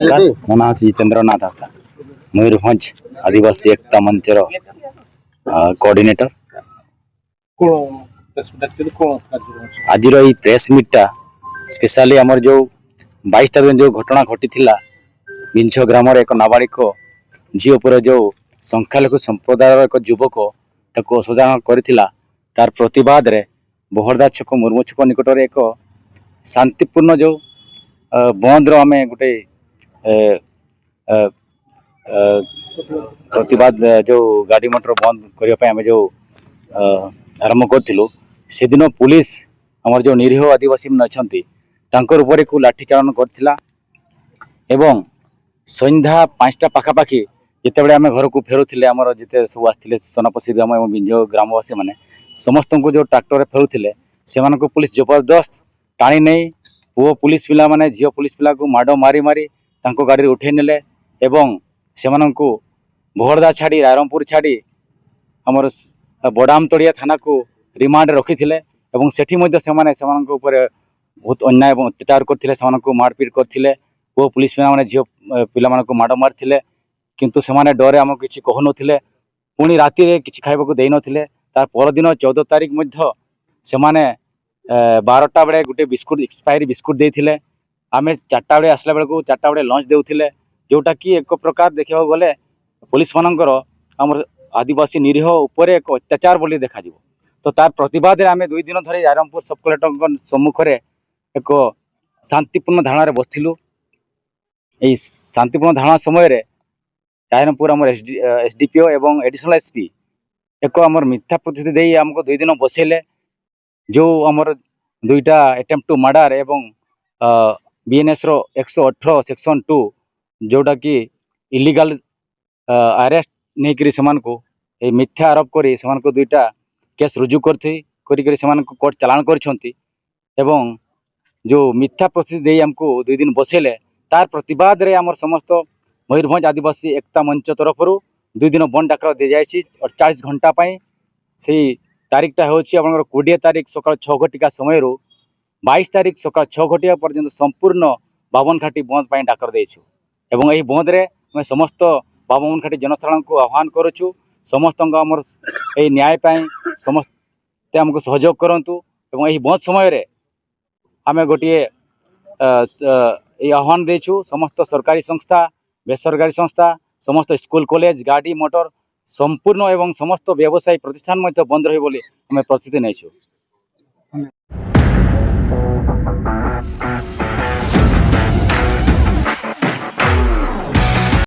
नमस्कार मो ना जितेन्द्रनाथ आस्था मयूरभंज आदिवासी एकता मंचर कोऑर्डिनेटर आज प्रेस मीटा स्पेशली आमर जो 22 तारीख जो घटना घटी विंछ ग्राम एक नाबालिक झील पर जो संख्यालघु संप्रदायर एक युवक ताको असदान करथिला तार प्रतिवाद रे बहरदा छक मुर्मू छक निकटर एक शांतिपूर्ण जो बंद रो आमे गोटे प्रतिवाद जो गाड़ी मोटर बंद करने जो आरंभ करूँ से दिन पुलिस आमर जो निरीह आदिवासी मैंने अच्छा ऊपर को लाठीचालन करथिला एवं संध्या 5टा पाखापाखि जिते आम घर को फेरुले आमर जिते सब आसते सोनापसी ग्राम और विंझ ग्रामवासी मैंने समस्त को जो ट्रैक्टर फेरुले से पुलिस जबरदस्त टाणी नहीं पुओ पुलिस पिला माने झील पुलिस पिला को माड़ मारी मारी तांको गाड़ी उठे नेले एवं से बहरदा छाड़ी रायरंगपुर छाड़ी आमर बड़ाम तड़िया थाना को रिमांड रखी थे एवं सेठी मध्य ऊपर बहुत अन्याय और अत्याचार करथिले से मारपीट करथिले पुओ पुलिस पिला माने झील पिला को माड़ मारथिले किंतु से डरे आम किसी कहु नथिले पुणी राति रे किसी खाइबा को देई नथिले तार परदिन 14 तारीख मध्य से 12टा बेले गोटे बिस्कुट एक्सपायरी बिस्कुट देते आम 4टा बेले आसला बेलू 4टा बेले लंच देउथिले जोटा कि एक प्रकार देखा गले पुलिस मानकर आमर आदिवासी निरीह उपर एक अत्याचार बोली देखा तो तार प्रतिवाद आम 2 दिन धरी रायरंगपुर सब कलेक्टर सम्मुखें एक शांतिपूर्ण धारणा बसलु यही शांतिपूर्ण धारणा समय रायरंगपुर आमर एसडीपीओ एवं एडिशनल एसपी एक आमर मिथ्या प्रतिश्रुति दे आमको 2 दिन बसैले जो आमर 2टा अटेम्प्ट टू मर्डर एवं बीएनएस रो 118 सेक्शन 2 जोटा कि इलीगल अरेस्ट नहीं करी समान को मिथ्या आरोप करी समान को 2टा केस रुजु करी समान को कोर्ट चालान करछंती एवं जो मिथ्या प्रतिश्रुति दे हमको 2 दिन बसैले तार प्रतिवाद रे आमर समस्त मयूरभंज आदिवासी एकता मंच तरफ 2 दिन बंद डाकर दि जायछि 48 घंटा पाई से तारीखटा हूँ 20 तारीख सका 6 घटिका समय 22 तारीख सका 6 घटिया पर्यंत संपूर्ण 52 घाटी बंद पर डाकर देछु एवं यही बंद रे मैं समस्त 52 घाटी जनसाधारण को आह्वान करुछु समस्त आमर यही न्याय पाई समस्त आमको सहयोग करंतु एवं यही बंद समय रे आमे गोटे आह्वान देछु समस्त सरकारी संस्था बेसरकारी संस्था समस्त स्कूल कॉलेज गाड़ी मोटर संपूर्ण एवं समस्त व्यवसायी प्रतिष्ठान बंद रही बोली हमें प्रतिश्रुति नहीं।